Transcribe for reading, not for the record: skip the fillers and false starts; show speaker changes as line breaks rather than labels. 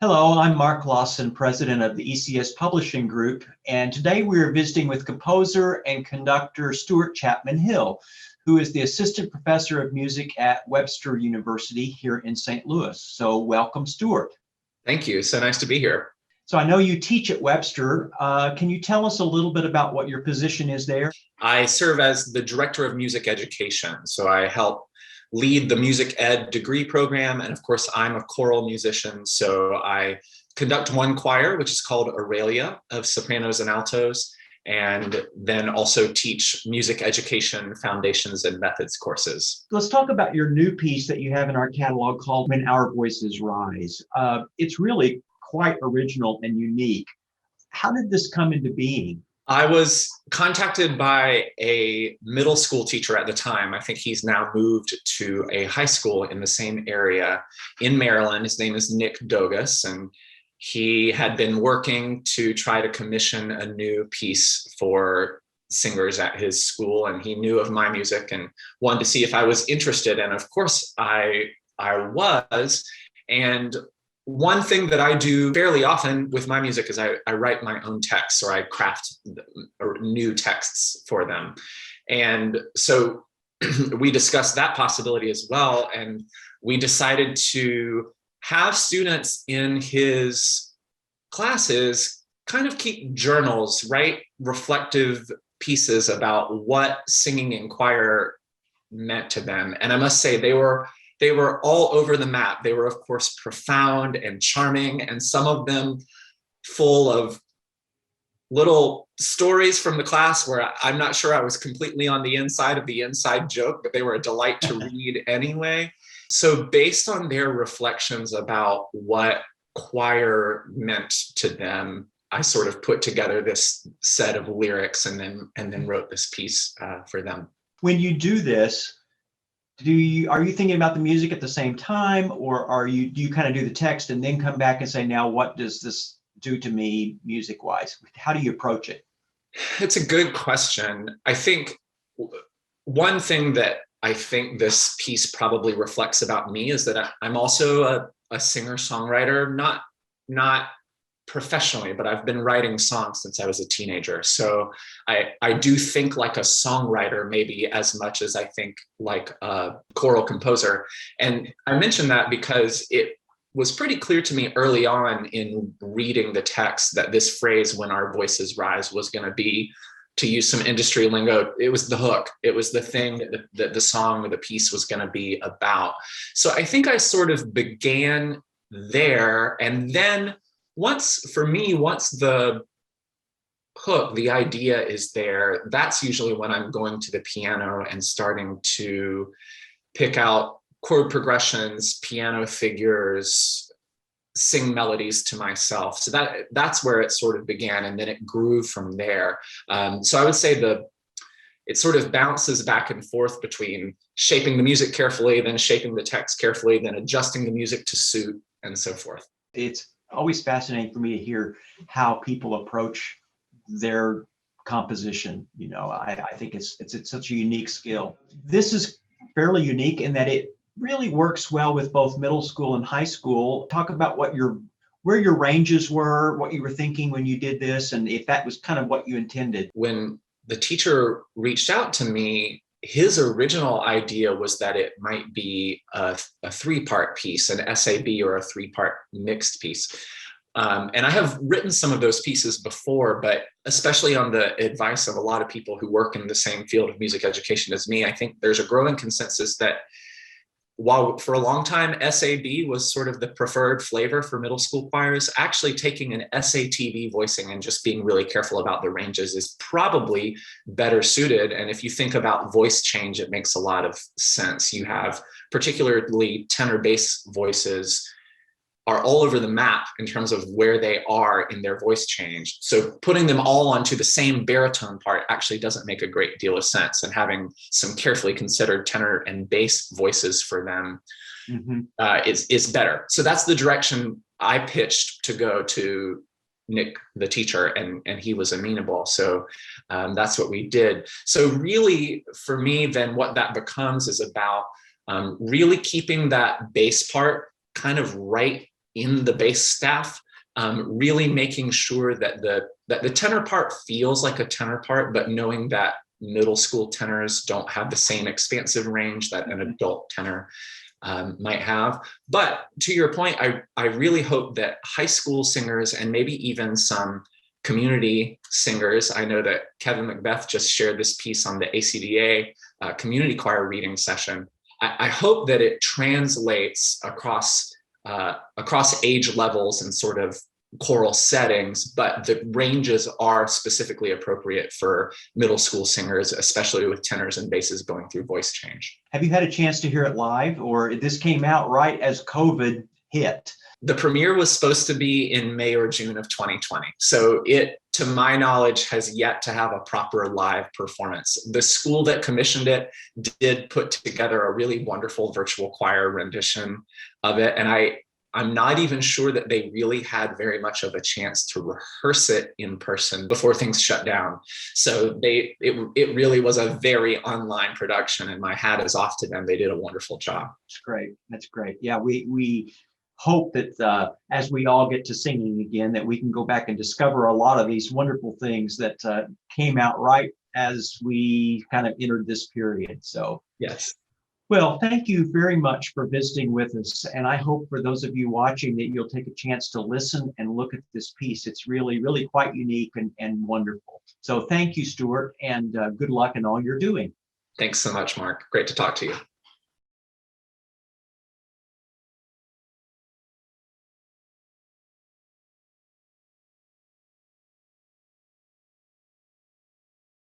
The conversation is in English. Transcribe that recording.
Hello, I'm Mark Lawson, president of the ECS Publishing Group, and today we are visiting with composer and conductor Stuart Chapman Hill, who is the assistant professor of music at Webster University here in St. Louis. So welcome, Stuart.
Thank you. So nice to be here.
So I know you teach at Webster. Can you tell us a little bit about what your position is there?
I serve as the director of music education. So I help lead the music ed degree program. And of course, I'm a choral musician. So I conduct one choir, which is called Aurelia of sopranos and altos, and then also teach music education foundations and methods courses.
Let's talk about your new piece that you have in our catalog called When Our Voices Rise. It's really quite original and unique. How did this come into being?
I was contacted by a middle school teacher at the time. I think he's now moved to a high school in the same area in Maryland. His name is Nick Dogus, and he had been working to try to commission a new piece for singers at his school, and he knew of my music and wanted to see if I was interested. And of course I was. And one thing that I do fairly often with my music is I write my own texts, or I craft new texts for them. And so we discussed that possibility as well. And we decided to have students in his classes kind of keep journals, write reflective pieces about what singing in choir meant to them. And I must say they were all over the map. They were, of course, profound and charming, and some of them full of little stories from the class where I'm not sure I was completely on the inside of the inside joke, but they were a delight to read anyway. So based on their reflections about what choir meant to them, I sort of put together this set of lyrics and then wrote this piece for them.
When you do this, are you thinking about the music at the same time, or do you kind of do the text and then come back and say, now what does this do to me music wise? How do you approach it?
It's a good question. I think one thing that I think this piece probably reflects about me is that I'm also a singer-songwriter, not professionally, but I've been writing songs since I was a teenager. So I do think like a songwriter, maybe as much as I think like a choral composer. And I mention that because it was pretty clear to me early on in reading the text that this phrase, when our voices rise, was going to be, to use some industry lingo, it was the hook. It was the thing that the song or the piece was going to be about. So I think I sort of began there. And then once the hook, the idea is there, that's usually when I'm going to the piano and starting to pick out chord progressions, piano figures, sing melodies to myself. So that's where it sort of began, and then it grew from there. So I would say it sort of bounces back and forth between shaping the music carefully, then shaping the text carefully, then adjusting the music to suit, and so forth.
It's always fascinating for me to hear how people approach their composition. I think it's such a unique skill. This is fairly unique in that it really works well with both middle school and high school. Talk about where your ranges were, what you were thinking when you did this, and if that was kind of what you intended.
When the teacher reached out to me, his original idea was that it might be a three-part piece, an SAB or a three-part mixed piece. And I have written some of those pieces before, but especially on the advice of a lot of people who work in the same field of music education as me, I think there's a growing consensus that while for a long time SAB was sort of the preferred flavor for middle school choirs, actually taking an SATB voicing and just being really careful about the ranges is probably better suited. And if you think about voice change, it makes a lot of sense. You have particularly tenor bass voices are all over the map in terms of where they are in their voice change. So putting them all onto the same baritone part actually doesn't make a great deal of sense. And having some carefully considered tenor and bass voices for them is better. So that's the direction I pitched to go to Nick, the teacher, and he was amenable. So that's what we did. So really, for me, then what that becomes is about really keeping that bass part kind of right in the bass staff, really making sure that the tenor part feels like a tenor part, but knowing that middle school tenors don't have the same expansive range that an adult tenor might have. But to your point, I really hope that high school singers and maybe even some community singers, I know that Kevin Macbeth just shared this piece on the ACDA community choir reading session. I hope that it translates across age levels and sort of choral settings, but the ranges are specifically appropriate for middle school singers, especially with tenors and basses going through voice change.
Have you had a chance to hear it live, or this came out right as COVID hit?
The premiere was supposed to be in May or June of 2020. So it, to my knowledge, has yet to have a proper live performance. The school that commissioned it did put together a really wonderful virtual choir rendition of it. And I'm not even sure that they really had very much of a chance to rehearse it in person before things shut down. So it really was a very online production, and my hat is off to them. They did a wonderful job.
That's great. That's great. Yeah, we hope that as we all get to singing again, that we can go back and discover a lot of these wonderful things that came out right as we kind of entered this period. So
yes.
Well, thank you very much for visiting with us. And I hope for those of you watching that you'll take a chance to listen and look at this piece. It's really, really quite unique and wonderful. So thank you, Stuart, and good luck in all you're doing.
Thanks so much, Mark. Great to talk to you.